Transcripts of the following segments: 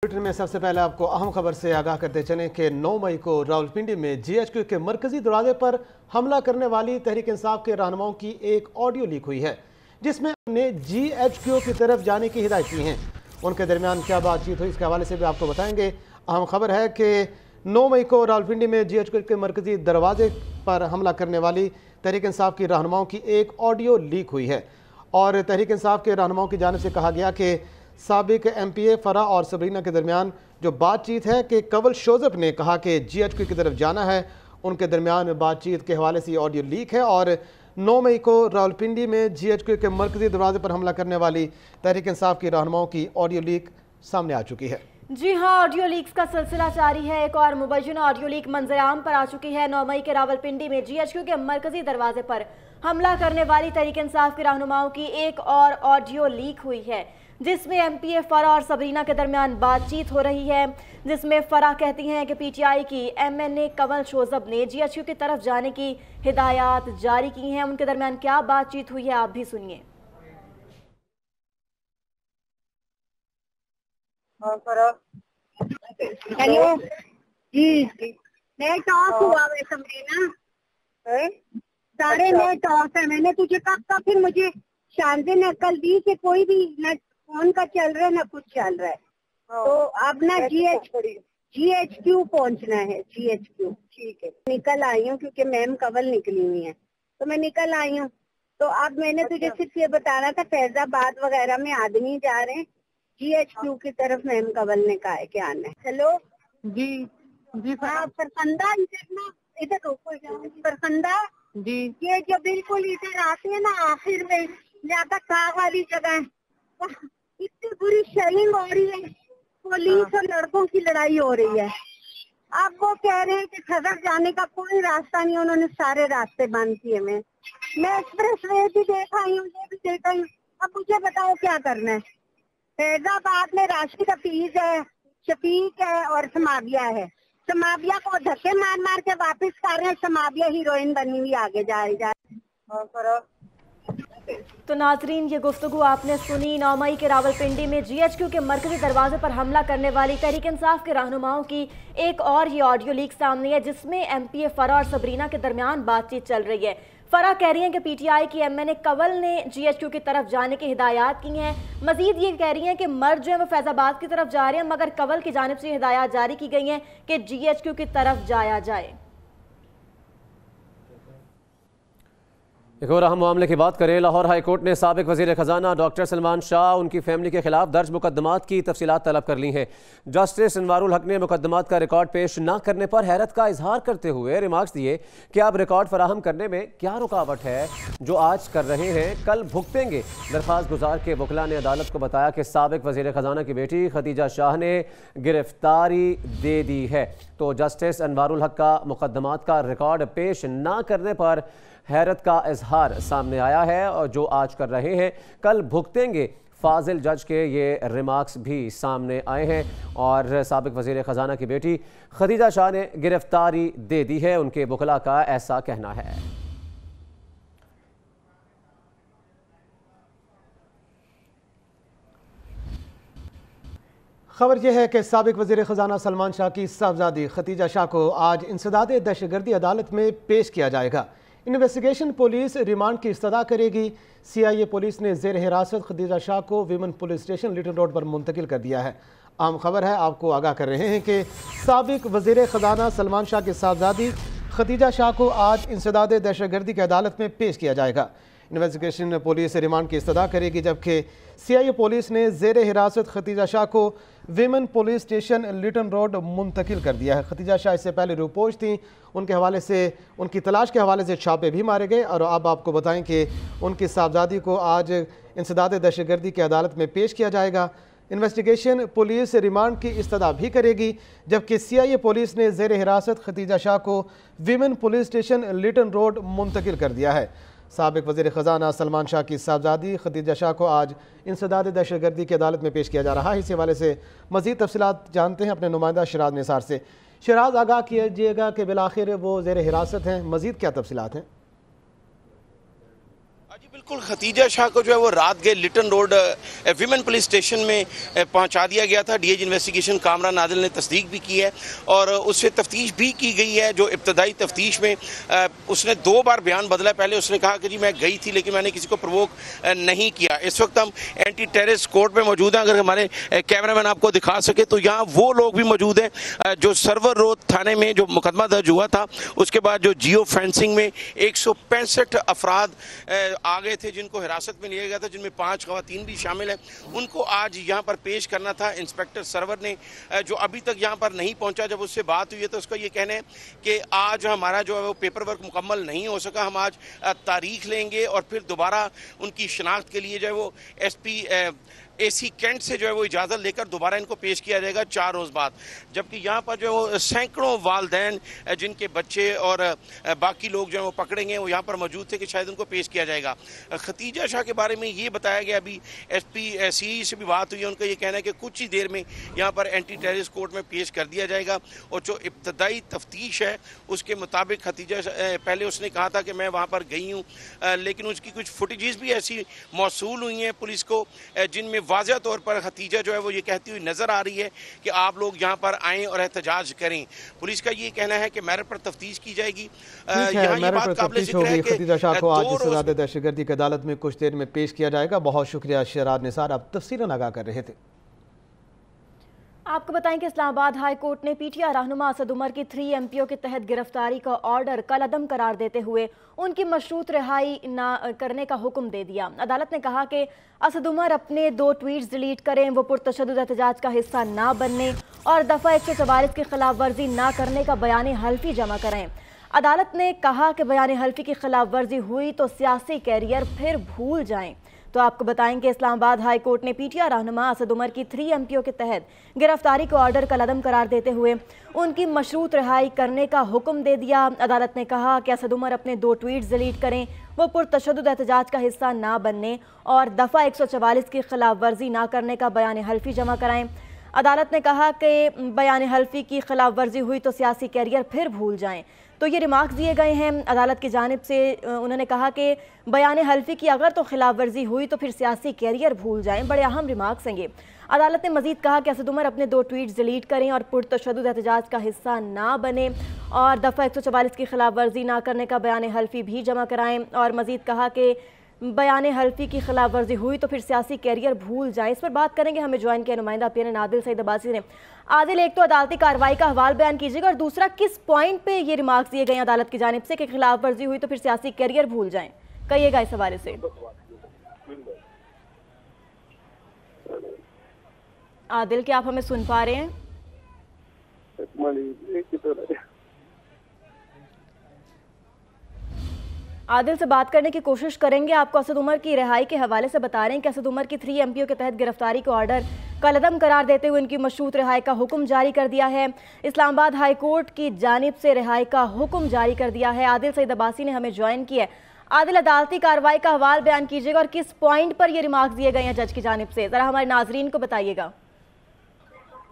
Bulletin में सबसे पहले आपको अहम खबर से आगाह करते चलें कि 9 मई को रावलपिंडी में जीएचक्यू के मरकजी दरवाजे पर हमला करने वाली तहरीक इंसाफ के रहनुमाओं की एक ऑडियो लीक हुई है, जिसमें उन्हें जीएचक्यू की तरफ जाने की हिदायत की हैं। उनके दरमियान क्या बातचीत हुई, इसके हवाले से भी आपको बताएंगे। अहम खबर है कि 9 मई को रावलपिंडी में जीएचक्यू के मरकजी दरवाजे पर हमला करने वाली तहरीक इंसाफ की रहनुमाओं की एक ऑडियो लीक हुई है और तहरीक इंसाफ के रहनुमाओं की जानिब से कहा गया कि साबिक एमपीए फरा और सबरीना के दरमियान जो बातचीत है कि कंवल शोजब ने कहा कि जीएचक्यू की तरफ जाना है, उनके दरमियान बातचीत के हवाले से ऑडियो लीक है। और 9 मई को रावलपिंडी में जीएचक्यू के मरकजी दरवाजे पर हमला करने वाली तहरीक इंसाफ की रहनुमाओं की ऑडियो लीक सामने आ चुकी है। जी हाँ, ऑडियो लीक्स का सिलसिला जारी है। एक और मुबैना ऑडियो लीक मंजराम पर आ चुकी है। 9 मई के रावलपिंडी में जीएचक्यू के मरकजी दरवाजे पर हमला करने वाली तहरीक इंसाफ के रहनुमाओं की एक और ऑडियो लीक हुई है, जिसमें एमपीए फरा और सबरीना के दरमियान बातचीत हो रही है, जिसमें फरा कहती हैं कि पीटीआई की एमएनए कंवल शोजब ने जीएचक्यू की तरफ जाने की हिदायत जारी की हैं। उनके दरमियान क्या बातचीत हुई है, आप भी सुनिए। हेलो जी, मैं टॉस हुआ है सबरीना, सारे में टॉस है। मैंने तुझे कब का फिर मुझे शांति ने कल दी कि कोई भी न फोन का चल रहा है ना कुछ चल रहा है, तो अब ना जीएचक्यू पहुंचना है। जीएचक्यू ठीक है, निकल आई हूँ क्योंकि मैम कंवल निकली हुई है, तो मैं निकल आई हूँ। तो अब मैंने तुझे सिर्फ ये बताना था, फैजाबाद वगैरह में आदमी जा रहे हैं जीएचक्यू की तरफ, मैम कंवल ने कहा है कि आना है। हेलो जी जी, हाँ परखंदा इधर रोको, परखंदा जी, ये जो बिल्कुल इधर आती है ना आखिर में ज्यादा खा वाली जगह, इतनी बुरी शेलिंग हो रही है, पुलिस और लड़कों की लड़ाई हो रही है। अब वो कह रहे हैं कि सदर जाने का कोई रास्ता नहीं, उन्होंने सारे रास्ते बंद किए। मैं एक्सप्रेस वे भी देखा हूँ, ये भी देखा हूँ। अब मुझे बताओ क्या करना है। फैजाबाद में राशिद हफीज है, शफीक है और समाविया है। समाविया को धक्के मार मार के वापस कर रहे हैं, समाविया हीरोइन बनी हुई आगे जा रही है। तो नाजरीन, ये गुफ्तगू आपने सुनी। 9 मई के रावलपिंडी में जीएचक्यू के मरकजी दरवाजे पर हमला करने वाली तहरीक इंसाफ के रहनुमाओं की एक और ये ऑडियो लीक सामने है, जिसमें एमपीए फरा और सबरीना के दरमियान बातचीत चल रही है। फरा कह रही हैं कि पीटीआई की एमएनए कंवल ने जीएचक्यू की तरफ जाने की हिदायत की हैं। मजीद ये कह रही हैं कि मर्द जो है वो फैजाबाद की तरफ जा रहे हैं, मगर कंवल की जानिब से हिदायत जारी की गई हैं कि जीएचक्यू की तरफ जाया जाए। एक और अहम मामले की बात करें। लाहौर हाई कोर्ट ने साबिक वज़ीर ख़जाना डॉक्टर सलमान शाह उनकी फैमिली के खिलाफ दर्ज मुकदमात की तफसीलात तलब कर ली हैं। जस्टिस अनवारुल हक ने मुकदमात का रिकॉर्ड पेश न करने पर हैरत का इजहार करते हुए रिमार्क्स दिए कि अब रिकॉर्ड फराहम करने में क्या रुकावट है, जो आज कर रहे हैं कल भुगतेंगे। दरख्वास्त गुजार के वकला ने अदालत को बताया कि साबिक वज़ीर ख़जाना की बेटी खदीजा शाह ने गिरफ्तारी दे दी है, तो जस्टिस अनवारुल हक का मुकदमात का रिकॉर्ड पेश न करने पर हैरत का इजहार सामने आया है और जो आज कर रहे हैं कल भुगतेंगे। फाजिल जज के ये रिमार्क्स भी सामने आए हैं और साबिक वज़ीर ख़जाना की बेटी खदीजा शाह ने गिरफ्तारी दे दी है, उनके वकला का ऐसा कहना है। खबर यह है कि साबिक वज़ीर ख़जाना सलमान शाह की साहबजादी खदीजा शाह को आज इंसदाद दहशतगर्दी अदालत में पेश किया जाएगा। इन्वेस्टिगेशन पुलिस रिमांड की इस्तदा करेगी। CIA पुलिस ने ज़ेर हिरासत खदीजा शाह को women police station little road पर मुंतकिल कर दिया है। आम खबर है, आपको आगाह कर रहे हैं कि साबिक वज़ीर ख़जाना सलमान शाह की साहबजादी खदीजा शाह को आज इंसदाद दहशतगर्दी की अदालत में पेश किया जाएगा। इन्वेस्टिगेशन पुलिस रिमांड की इस्तदा करेगी, जबकि CIA पुलिस ने ज़ेर हिरासत खदीजा शाह को women police station Lytton road मुंतकिल कर दिया है। खदीजा शाह इससे पहले रूपोश थी, उनके हवाले से उनकी तलाश के हवाले से छापे भी मारे गए। और अब आपको बताएं कि उनकी साहबजादी को आज इंसदाद दहशतगर्दी की अदालत में पेश किया जाएगा। इन्वेस्टिगेशन पुलिस रिमांड की इस्तदा भी करेगी, जबकि CIA पुलिस ने ज़ेर हिरासत खदीजा शाह को women police station Lytton road मुंतकिल कर दिया है। साबिक वज़ीर ख़जाना सलमान शाह की साहबजादी खदीजा शाह को आज इंसदाद दहशतगर्दी की अदालत में पेश किया जा रहा है। इस हवाले से मज़ीद तफसीलात जानते हैं अपने नुमाइंदा शराज निसार से। शराज, आगाह कीजिएगा कि बिलाखिर वो ज़ेर हिरासत हैं, मज़ीद क्या तफसीलात हैं? बिल्कुल खतीजा शाह को जो है वो रात गए Lytton road women police station में पहुंचा दिया गया था। डीएजी इन्वेस्टिगेशन कामरान आदिल ने तस्दीक भी की है और उससे तफ्तीश भी की गई है। जो इब्तदाई तफ्तीश में उसने 2 बार बयान बदला। पहले उसने कहा कि जी मैं गई थी लेकिन मैंने किसी को प्रोवोक नहीं किया। इस वक्त हम एंटी टेररिस्ट कोर्ट में मौजूद हैं। अगर हमारे कैमरामैन आपको दिखा सके तो यहाँ वो लोग भी मौजूद हैं जो सर्वर रोड थाने में जो मुकदमा दर्ज हुआ था उसके बाद जो जियो फेंसिंग में 165 अफराद आ गए थे जिनको हिरासत में लिया गया था, जिनमें 5 ख़वातीन भी शामिल हैं। उनको आज यहाँ पर पेश करना था। इंस्पेक्टर सरवर ने जो अभी तक यहाँ पर नहीं पहुँचा, जब उससे बात हुई है तो उसका ये कहना है कि आज हमारा जो है वो पेपर वर्क मुकम्मल नहीं हो सका। हम आज तारीख लेंगे और फिर दोबारा उनकी शनाख्त के लिए जो है वो SP AC कैंट से जो है वो इजाज़त लेकर दोबारा इनको पेश किया जाएगा 4 रोज़ बाद। जबकि यहाँ पर जो है वो सैकड़ों वालदैन जिनके बच्चे और बाकी लोग जो है वो पकड़ेंगे वो यहाँ पर मौजूद थे कि शायद उनको पेश किया जाएगा। खतीजा शाह के बारे में ये बताया गया, अभी SP CE से भी बात हुई है, उनका ये कहना है कि कुछ ही देर में यहाँ पर एंटी टेररिस्ट कोर्ट में पेश कर दिया जाएगा। और जो इब्तदाई तफ्तीश है उसके मुताबिक खतीजा पहले उसने कहा था कि मैं वहाँ पर गई हूँ, लेकिन उसकी कुछ फुटेजेस भी ऐसी मौसूल हुई हैं पुलिस को जिनमें वाज़ह तौर पर खतीजा जो है वो ये कहती हुई नजर आ रही है कि आप लोग यहाँ पर आएँ और एहतजाज करें। पुलिस का ये कहना है कि मेरिट पर तफ्तीश की जाएगी। यहाँ ये बात काबिल ज़िक्र है कि खतीजा शाह को आज सज़ाए दहशतगर्दी की अदालत में कुछ देर में पेश किया जाएगा। बहुत शुक्रिया शराद निसार, आप तफसीलन आगाह कर रहे थे। आपको बताएं कि इस्लामाबाद हाई कोर्ट ने PTI रहनुमा असद उमर की 3 MPO के तहत गिरफ्तारी का ऑर्डर कलअदम करार देते हुए उनकी मशरूत रिहाई न करने का हुक्म दे दिया। अदालत ने कहा कि असद उमर अपने 2 ट्वीट्स डिलीट करें, वो पुरतशद्दुद एहतजाज का हिस्सा ना बनने और दफ़ा 144 की खिलाफ वर्जी ना करने का बयान हल्फी जमा करें। अदालत ने कहा कि बयान हल्फी की खिलाफ वर्जी हुई तो सियासी कैरियर फिर भूल जाएं। तो आपको बताएंगे इस्लामाबाद हाई कोर्ट ने PTI रहनुमा असद उमर की 3 MPO के तहत गिरफ्तारी को ऑर्डर कलअदम करार देते हुए उनकी मशरूत रिहाई करने का हुक्म दे दिया। अदालत ने कहा कि असद उमर अपने 2 ट्वीट्स डिलीट करें, वो पुरतशद्दुद एहतजाज का हिस्सा ना बनने और दफ़ा 144 की खिलाफ वर्जी ना करने का बयान हल्फी जमा कराएं। अदालत ने कहा कि बयान हल्फी की खिलाफ वर्जी हुई तो सियासी कैरियर फिर भूल जाएं। तो ये रिमार्क्स दिए गए हैं अदालत की जानिब से। उन्होंने कहा कि बयान हल्फी की अगर तो खिलाफ वर्जी हुई तो फिर सियासी कैरियर भूल जाएं। बड़े अहम रिमार्क्स हैं ये। अदालत ने मजीद कहा कि असद उमर अपने 2 ट्वीट्स डिलीट करें और पुरतशद्दुद एहतजाज का हिस्सा ना बने और दफ़ा 144 की खिलाफ वर्जी ना करने का बयान हल्फी भी जमा कराएं। और मजीद कहा कि बयान हल्फी की खिलाफ वर्जी हुई तो फिर सियासी कैरियर भूल जाए। इस पर बात करेंगे, हमें ज्वाइन किया नुमाइंदा PNN आदिल सईद अब्बासी ने। आदिल, एक तो अदालती कार्रवाई का हवाल बयान कीजिएगा और दूसरा किस पॉइंट पे ये रिमार्क्स दिए गए अदालत की जानिब से कि खिलाफ वर्जी हुई तो फिर सियासी कैरियर भूल जाएं, कहिएगा इस हवाले से। आदिल, क्या आप हमें सुन पा रहे हैं? आदिल से बात करने की कोशिश करेंगे। आपको असद उमर की रिहाई के हवाले से बता रहे हैं कि असद उमर की 3 MPO के तहत गिरफ्तारी को ऑर्डर कलअदम करार देते हुए उनकी मशरूत रिहाई का हुक्म जारी कर दिया है। इस्लामाबाद हाई कोर्ट की जानिब से रिहाई का हुक्म जारी कर दिया है। आदिल सईद अब्बासी ने हमें ज्वाइन किया है। आदिल, अदालती कार्रवाई का हवाल बयान कीजिएगा और किस पॉइंट पर ये रिमार्क्स दिए गए हैं जज की जानिब से, जरा हमारे नाजरीन को बताइएगा।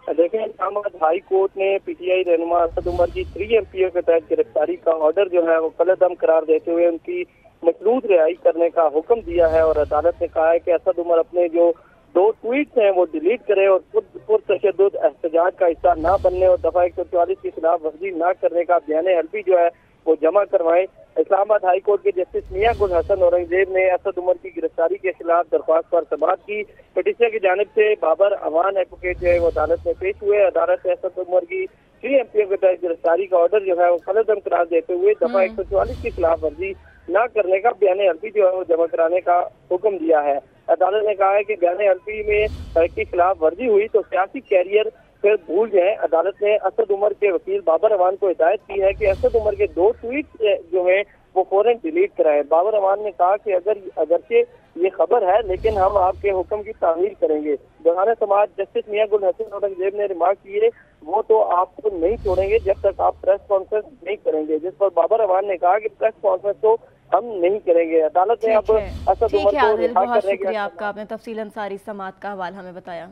देखें, इस्लामाबाद हाई कोर्ट ने PTI रहनुमा असद उमर की 3 MPO के तहत गिरफ्तारी का ऑर्डर जो है वो कलअदम करार देते हुए उनकी मशरूत रिहाई करने का हुक्म दिया है। और अदालत ने कहा है कि असद उमर अपने जो 2 ट्वीट्स हैं वो डिलीट करें और पुरतशद्दुद एहतजाज का हिस्सा ना बनने और दफा 144 की खिलाफ वर्जी ना करने का बयान हल्फी जो है वो जमा करवाएं। इस्लामाबाद हाई कोर्ट के जस्टिस मियां गुल हसन औरंगजेब ने असद उमर की गिरफ्तारी के खिलाफ दरख्वास्त पर समाअत की। पिटिशनर की जानिब से बाबर अवान एडवोकेट जो है वो अदालत में पेश हुए। अदालत ने असद उमर की 3 MPO के तहत गिरफ्तारी का ऑर्डर जो है वो कलअदम करार देते हुए दफा 144 की खिलाफ वर्जी न करने का बयान हल्फी जो है वो जमा कराने का हुक्म दिया है। अदालत ने कहा है कि बयान हल्फी में की खिलाफ वर्जी हुई तो सियासी कैरियर फिर भूल जाए। अदालत ने असद उमर के वकील बाबर अवान को हिदायत की है कि असद उमर के 2 ट्वीट जो है वो फौरन डिलीट कराए। बाबर अवान ने कहा कि अगरचे ये खबर है लेकिन हम आपके हुक्म की तामीर करेंगे। दौरान समाज जस्टिस मियां गुल हसन औरंगजेब ने रिमार्क किए वो तो आपको नहीं छोड़ेंगे जब तक आप प्रेस कॉन्फ्रेंस नहीं करेंगे, जिस पर बाबर अवान ने कहा कि प्रेस कॉन्फ्रेंस तो हम नहीं करेंगे। अदालत ने अब असद उमर को रिहा करने के आपका आपने तफसीलन सारी समाअत का हवाला हमें बताया।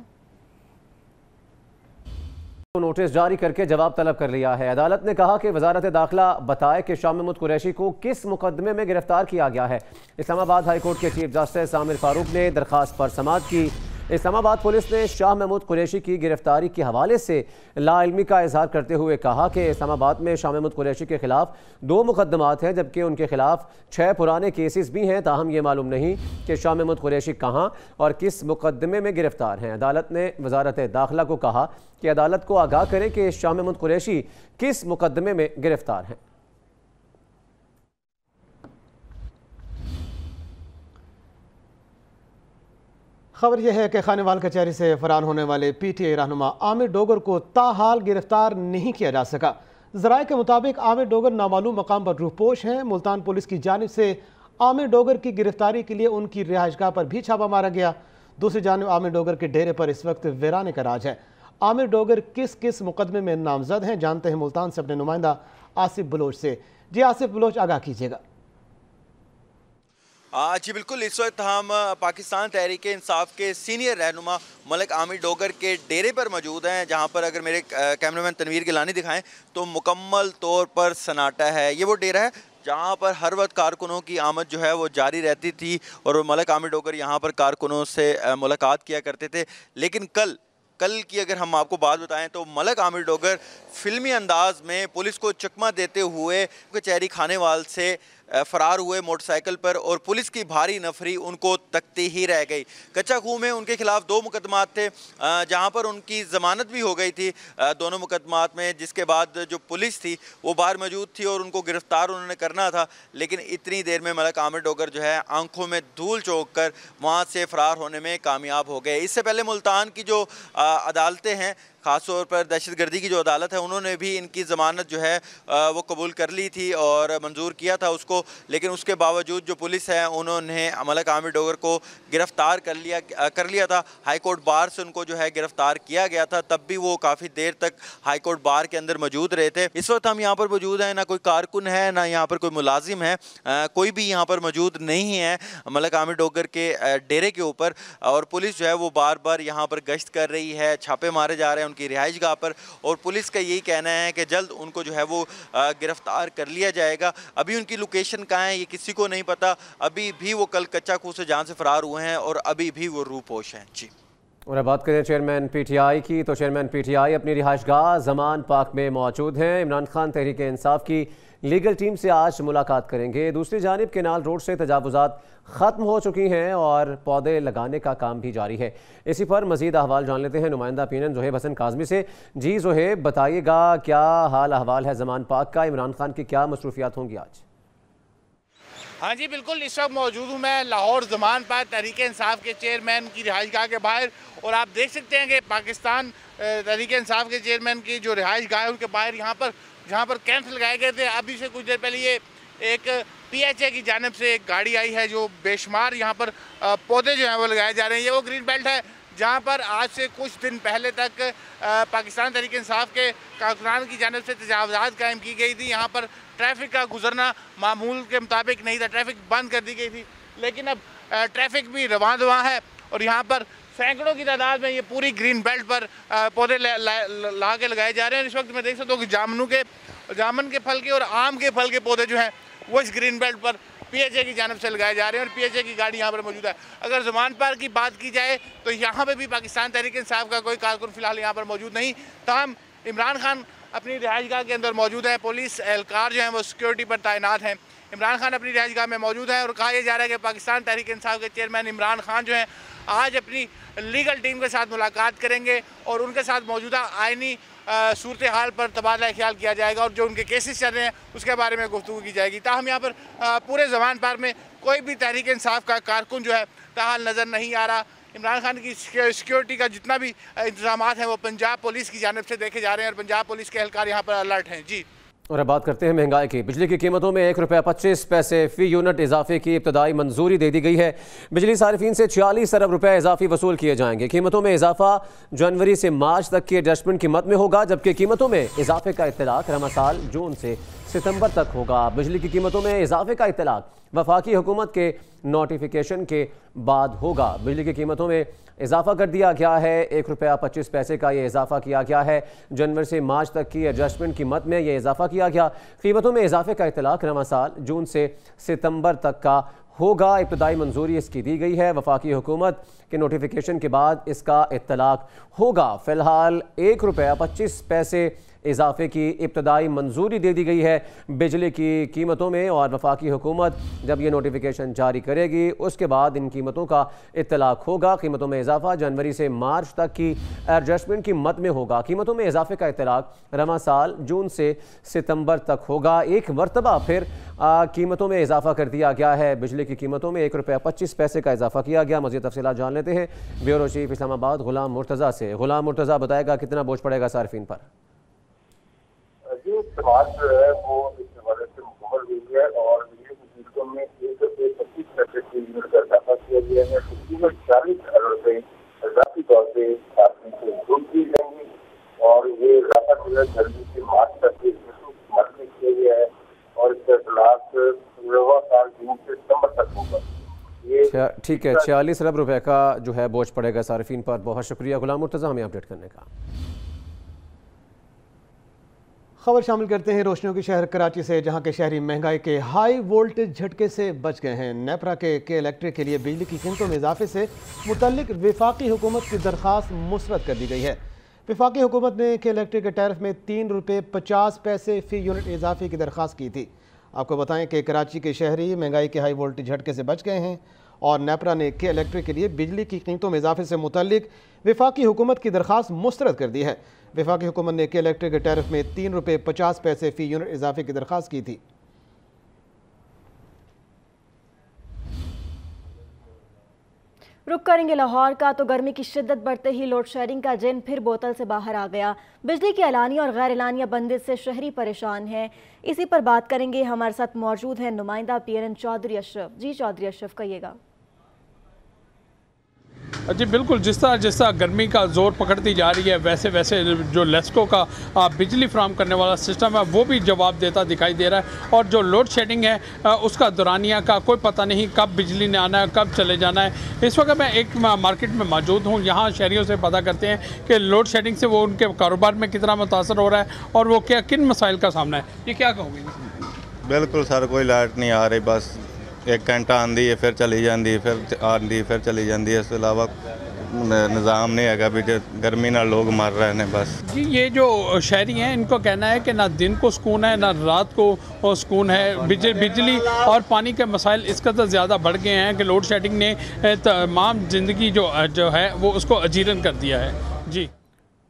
नोटिस जारी करके जवाब तलब कर लिया है। अदालत ने कहा कि वजारत दाखिला बताए कि शाह महमूद कुरैशी को किस मुकदमे में गिरफ्तार किया गया है। इस्लामाबाद हाई कोर्ट के चीफ जस्टिस आमिर फारूक ने दरखास्त पर समाअत की। इस्लामाबाद पुलिस ने शाह महमूद कुरैशी की गिरफ्तारी के हवाले से लाइल्मी का इजहार करते हुए कहा कि इस्लामाबाद में शाह महमूद कुरैशी के खिलाफ 2 मुकदमात हैं, जबकि उनके खिलाफ 6 पुराने केसेस भी हैं। ताहम ये मालूम नहीं कि शाह महमूद कुरैशी कहाँ और किस मुकदमे में गिरफ्तार हैं। अदालत ने वजारत दाखिला को कहा कि अदालत को आगाह करें कि शाह महमूद कुरैशी किस मुकदमे में गिरफ्तार हैं। खबर यह है कि खानेवाल कचहरी से फरार होने वाले PTI रहनुमा आमिर डोगर को ताहाल गिरफ्तार नहीं किया जा सका। ज़राए के मुताबिक आमिर डोगर नामालूम मकाम पर रूपोश हैं। मुल्तान पुलिस की जानिब से आमिर डोगर की गिरफ्तारी के लिए उनकी रिहाइशगाह पर भी छापा मारा गया। दूसरी जानिब आमिर डोगर के डेरे पर इस वक्त वीराने का राज है। आमिर डोगर किस किस मुकदमे में नामजद हैं, जानते हैं मुल्तान से अपने नुमाइंदा आसिफ बलोच से। जी आसिफ बलोच, आगाह कीजिएगा। जी बिल्कुल, इस वक्त हम पाकिस्तान तहरीक इंसाफ के सीनियर रहनुमा मलिक आमिर डोगर के डेरे पर मौजूद हैं, जहां पर अगर मेरे कैमरामैन तनवीर गिलानी दिखाएं तो मुकम्मल तौर पर सन्नाटा है। ये वो डेरा है जहां पर हर वक्त कारकुनों की आमद जो है वो जारी रहती थी और मलिक आमिर डोगर यहां पर कारकुनों से मुलाकात किया करते थे। लेकिन कल की अगर हम आपको बात बताएं तो मलिक आमिर डोगर फिल्मी अंदाज में पुलिस को चकमा देते हुए कचहरी खानेवाल से फरार हुए मोटरसाइकिल पर और पुलिस की भारी नफरी उनको तकती ही रह गई। कच्चा खूह में उनके खिलाफ 2 मुकदमात थे, जहां पर उनकी ज़मानत भी हो गई थी दोनों मुकदमात में, जिसके बाद जो पुलिस थी वो बाहर मौजूद थी और उनको गिरफ्तार उन्होंने करना था। लेकिन इतनी देर में मलिक आमिर डोगर जो है आंखों में धूल झोंक कर वहाँ से फरार होने में कामयाब हो गए। इससे पहले मुल्तान की जो अदालतें हैं, ख़ासतौर पर दहशतगर्दी की जो अदालत है, उन्होंने भी इनकी ज़मानत जो है वो कबूल कर ली थी और मंजूर किया था उसको। लेकिन उसके बावजूद जो पुलिस है उन्होंने मलिक आमिर डोगर को गिरफ़्तार कर लिया था। हाई कोर्ट बार से उनको जो है गिरफ़्तार किया गया था, तब भी वो काफ़ी देर तक हाई कोर्ट बार के अंदर मौजूद रहे थे। इस वक्त हम यहाँ पर मौजूद हैं, ना कोई कारकुन है ना यहाँ पर कोई मुलाजिम है, कोई भी यहाँ पर मौजूद नहीं है मलिक आमिर डोगर के डेरे के ऊपर। और पुलिस जो है वो बार बार यहाँ पर गश्त कर रही है, छापे मारे जा रहे हैं उनकी रिहाइशगाह पर, और पुलिस का यही कहना है कि जल्द उनको जो है वो गिरफ्तार कर लिया जाएगा। अभी उनकी लोकेशन कहाँ है ये किसी को नहीं पता। अभी भी वो कल कच्चा खूह से जहाँ से फरार हुए हैं और अभी भी वो रूपोश हैं। जी, और अब बात करें चेयरमैन PTI की, तो चेयरमैन PTI अपनी रिहाइशगाह ज़मान पार्क में मौजूद हैं। इमरान खान तहरीक इंसाफ की लीगल टीम से आज मुलाकात करेंगे। दूसरी जानिब केनाल रोड से तजावुज़ात ख़त्म हो चुकी हैं और पौधे लगाने का काम भी जारी है। इसी पर मज़ीद अहवाल जान लेते हैं नुमाइंदा PNN ज़ोहेब हसन काज़मी से। जी ज़ोहेब, बताइएगा क्या हाल अहवाल है ज़मान पार्क का, इमरान खान की क्या मसरूफियात होंगी आज? हाँ जी बिल्कुल, इस वक्त मौजूद हूँ मैं लाहौर ज़मान पार्क तहरीक इंसाफ के चेयरमैन की रिहाइशगाह के बाहर, और आप देख सकते हैं कि पाकिस्तान तहरीक इंसाफ के चेयरमैन की जो रिहाइशगाह है उनके बाहर जहाँ पर कैंप्स लगाए गए थे। अभी से कुछ देर पहले ये एक PHA की जानिब से एक गाड़ी आई है जो बेशुमार यहाँ पर पौधे जो हैं वो लगाए जा रहे हैं। ये वो ग्रीन बेल्ट है जहाँ पर आज से कुछ दिन पहले तक पाकिस्तान तहरीक इंसाफ के कारकुनान की जानिब से तजावुज़ात कायम की गई थी। यहाँ पर ट्रैफिक का गुजरना मामूल के मुताबिक नहीं था, ट्रैफिक बंद कर दी गई थी। लेकिन अब ट्रैफिक भी रवां दवां है और यहाँ पर सैकड़ों की तादाद में ये पूरी ग्रीन बेल्ट पर पौधे ला के लगाए जा रहे हैं। इस वक्त मैं देख सकता हूँ कि जामुन के फल के और आम के फल के पौधे जो हैं वो इस ग्रीन बेल्ट पर PHA की जानिब से लगाए जा रहे हैं और PHA की गाड़ी यहाँ पर मौजूद है। अगर ज़मान पार्क की बात की जाए तो यहाँ पे भी पाकिस्तान तहरीक इंसाफ का कोई कारकुन फिलहाल यहाँ पर मौजूद नहीं। ताहम इमरान खान अपनी रिहाइशगाह के अंदर मौजूद है, पुलिस एहलकार जो हैं वो सिक्योरिटी पर तैनात हैं। इमरान खान अपनी रिहाइशगाह में मौजूद है और कहा यह जा रहा है कि पाकिस्तान तहरीक इंसाफ के चेयरमैन इमरान खान जो हैं आज अपनी लीगल टीम के साथ मुलाकात करेंगे और उनके साथ मौजूदा आइनी सूरत हाल पर तबादला ख्याल किया जाएगा और जो उनके केसेस चल रहे हैं उसके बारे में गुफ्तगू की जाएगी। ताहम यहाँ पर पूरे ज़मान पार्क में कोई भी तहरीक इंसाफ का कारकुन जो है ताहाल नज़र नहीं आ रहा। इमरान खान की सिक्योरिटी का जितना भी इंतजाम हैं वो पंजाब पुलिस की जानिब से देखे जा रहे हैं और पंजाब पुलिस के एहलकार यहाँ पर अलर्ट हैं। जी, और अब बात करते हैं महंगाई की। बिजली की कीमतों में ₹1.25 फ़ी यूनिट इजाफे की इब्तदाई मंजूरी दे दी गई है। बिजली सारिफीन से 46 अरब रुपए इजाफी वसूल किए जाएंगे। कीमतों में इजाफा जनवरी से मार्च तक के एडजस्टमेंट की मद में होगा, जबकि कीमतों में इजाफे का इत्तलाक रमा साल जून से सितंबर तक होगा। बिजली की कीमतों में इजाफे का इत्तलाक वफाकी हुकूमत के नोटिफिकेशन के बाद होगा। बिजली की कीमतों में इजाफा कर दिया गया है। 1 रुपया 25 पैसे का ये इजाफा किया गया है। जनवरी से मार्च तक की एडजस्टमेंट कीमत में ये इजाफा किया गया। कीमतों में इजाफे का इतलाक रवां साल जून से सितंबर तक का होगा। इब्तदाई मंजूरी इसकी दी गई है। वफाकी हुकूमत के नोटिफिकेशन के बाद इसका इतलाक होगा। फ़िलहाल 1 रुपया 25 पैसे इजाफे की इब्तदाई मंजूरी दे दी गई है बिजली की कीमतों में, और वफाकी हुकूमत जब ये नोटिफिकेशन जारी करेगी उसके बाद इन कीमतों का इतलाक होगा। कीमतों में इजाफा जनवरी से मार्च तक की एडजस्टमेंट कीमत में होगा। कीमतों में इजाफे का इतलाक रवां साल जून से सितंबर तक होगा। एक मरतबा फिर कीमतों में इजाफा कर दिया गया है। बिजली की कीमतों में 1 रुपया 25 पैसे का इजाफा किया गया। मज़ीद तफसीलात जान लेते हैं ब्यूरो चीफ इस्लामाबाद गुलाम मुर्तज़ा से। गुलाम मुर्तज़ा बताएगा कितना बोझ पड़ेगा सार्फिन पर। ये समाज जो है वो इस हवाले से मुकम्मल हुई है और बिजली की कीमतों में 1 रुपये 25 पैसे की यूनिट का इजाफा किया गया है। तकरीबन 40 अरब रुपये इजाफी तौर पर से इंक्लूड किए जाएंगे और ये इजाफा जो है जनवरी से मार्च तक के मद में किया गया है और इसका इतलाक रवां साल जून से सितंबर तक होगा। ठीक है, 46 अरब रुपए का जो है बोझ पड़ेगा सार्फिन पर। बहुत शुक्रिया गुलाम मुर्तज़ा हमें अपडेट करने का। खबर शामिल करते हैं रोशनियों के शहर कराची से, जहां के शहरी महंगाई के हाई वोल्टेज झटके से बच गए हैं। नेपरा के इलेक्ट्रिक के लिए बिजली की कीमतों में इजाफे से मुतल्लिक वफाकी हुकूमत की दरख्वास्त मुस्तरद कर दी गई है। वफाकी हुकूमत ने के इलेक्ट्रिक के टैरिफ में 3 रुपये 50 पैसे फ़ी यूनिट इजाफे की दरख्वास्त की थी। आपको बताएं कि कराची के शहरी महंगाई के हाई वोल्टेज झटके से बच गए हैं और नेपरा ने के इलेक्ट्रिक के लिए बिजली की कीमतों में इजाफे से मुतल्लिक वफाकी हुकूमत की दरख्वास्त मुस्तरद कर दी है। वफाकी हुकूमत ने के इलेक्ट्रिक के टैरिफ में 3 रुपये 50 पैसे फ़ी यूनिट इजाफे की दरख्वास्त की थी। रुक करेंगे लाहौर का, तो गर्मी की शिद्दत बढ़ते ही लोड शेडिंग का जिन फिर बोतल से बाहर आ गया। बिजली की एलानिया और गैर एलानिया बंदिश से शहरी परेशान हैं। इसी पर बात करेंगे। हमारे साथ मौजूद हैं नुमाइंदा PNN चौधरी अशरफ। जी चौधरी अशरफ, कहिएगा। जी बिल्कुल, जिस तरह गर्मी का जोर पकड़ती जा रही है वैसे वैसे जो लेस्को का बिजली फ्राहम करने वाला सिस्टम है वो भी जवाब देता दिखाई दे रहा है। और जो लोड शेडिंग है उसका दौरानिया का कोई पता नहीं, कब बिजली ने आना है, कब चले जाना है। इस वक्त मैं एक मार्केट में मौजूद हूँ। यहाँ शहरियों से पता करते हैं कि लोड शेडिंग से वो उनके कारोबार में कितना मुतासर हो रहा है और वो किन मसाइल का सामना है। ये क्या कहोगे? बिल्कुल सर, कोई लाइट नहीं आ रही, बस 1 घंटा आंदी है फिर चली जाती है, फिर आंदी फिर चली जाती है। इसके अलावा निज़ाम नहीं है भी गर्मी ना लोग मर रहे हैं बस। जी ये जो शहरी हैं इनको कहना है कि ना दिन को सुकून है ना रात को सुकून है। बिजली और पानी के मसाइल इस कदर ज़्यादा बढ़ गए हैं कि लोड शेडिंग ने तमाम ज़िंदगी जो है वो उसको अजीरन कर दिया है। जी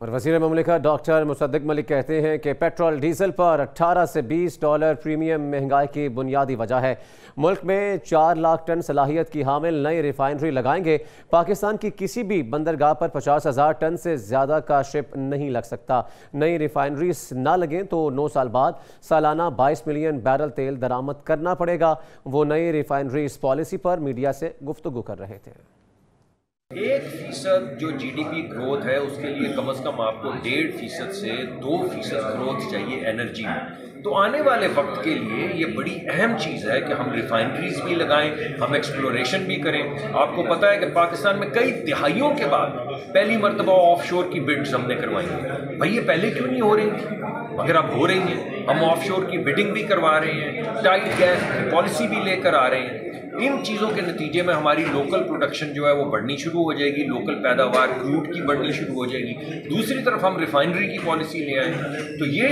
और वज़ीर मुमलिका डॉक्टर मुसद्दिक मलिक कहते हैं कि पेट्रोल डीजल पर 18 से $20 प्रीमियम महंगाई की बुनियादी वजह है। मुल्क में 4 लाख टन सलाहियत की हामिल नई रिफाइनरी लगाएंगे। पाकिस्तान की किसी भी बंदरगाह पर 50,000 टन से ज़्यादा का शिप नहीं लग सकता। नई रिफाइनरीज ना लगें तो 9 साल बाद सालाना 22 मिलियन बैरल तेल दरामद करना पड़ेगा। वो नई रिफाइनरीज पॉलिसी पर मीडिया से गुफ्तगू कर रहे थे। 1% जो GDP ग्रोथ है उसके लिए कम से कम आपको 1.5% से 2% ग्रोथ चाहिए एनर्जी में। तो आने वाले वक्त के लिए ये बड़ी अहम चीज़ है कि हम रिफाइनरीज भी लगाएं, हम एक्सप्लोरेशन भी करें। आपको पता है कि पाकिस्तान में कई दिहाइयों के बाद पहली मरतबा ऑफशोर की बिड्स हमने करवाई हैं। भाई ये पहले क्यों नहीं हो रही थी, मगर अब हो रही हैं। हम ऑफशोर की बिडिंग भी करवा रहे हैं, टाइट गैस पॉलिसी भी लेकर आ रहे हैं। इन चीज़ों के नतीजे में हमारी लोकल प्रोडक्शन जो है वो बढ़नी शुरू हो जाएगी, लोकल पैदावार क्रूड की बढ़नी शुरू हो जाएगी। दूसरी तरफ हम रिफाइनरी की पॉलिसी ले आए तो ये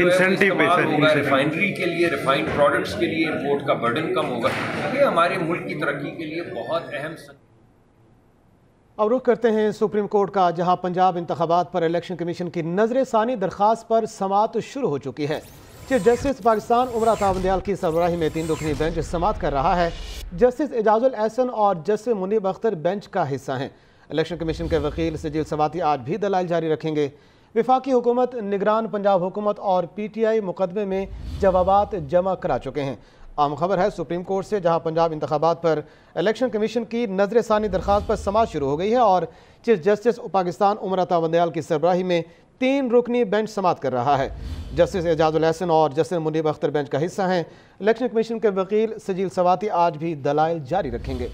इस्तेमाल होगा रिफाइनरी के लिए, रिफाइंड प्रोडक्ट्स के लिए, इंपोर्ट का बर्डन कम होगा। ये हमारे मुल्क की तरक्की के लिए बहुत अहम। अब रुख करते हैं सुप्रीम कोर्ट का, जहां पंजाब इंतखाबात पर इलेक्शन कमीशन की नजर सानी दरख्वास्त पर समाअत शुरू हो चुकी है। चीफ जस्टिस पाकिस्तान उमर अता बंदयाल की सरबराही में 3 रुकनी बेंच समाअत कर रहा है। जस्टिस एजाजुल एहसन और जस्टिस मुनीब अख्तर बेंच का हिस्सा हैं। इलेक्शन कमीशन के वकील सजील सवाती आज भी दलाइल जारी रखेंगे। वफाकी हुकूमत, निगरान पंजाब हुकूमत और PTI मुकदमे में जवाबात जमा करा चुके हैं। आम खबर है सुप्रीम कोर्ट से, जहां पंजाब इंतखाबात पर इलेक्शन कमीशन की नजर सानी दरख्वास्त पर समाअत शुरू हो गई है और चीफ जस्टिस पाकिस्तान उमर अता बंदयाल की सरबराही में 3 रुकनी बेंच समाअत कर रहा है। जस्टिस एजाजुल एहसन और जस्टिस मुनीब अख्तर बेंच का हिस्सा हैं। इलेक्शन कमीशन के वकील सजील सवाती आज भी दलाइल जारी रखेंगे।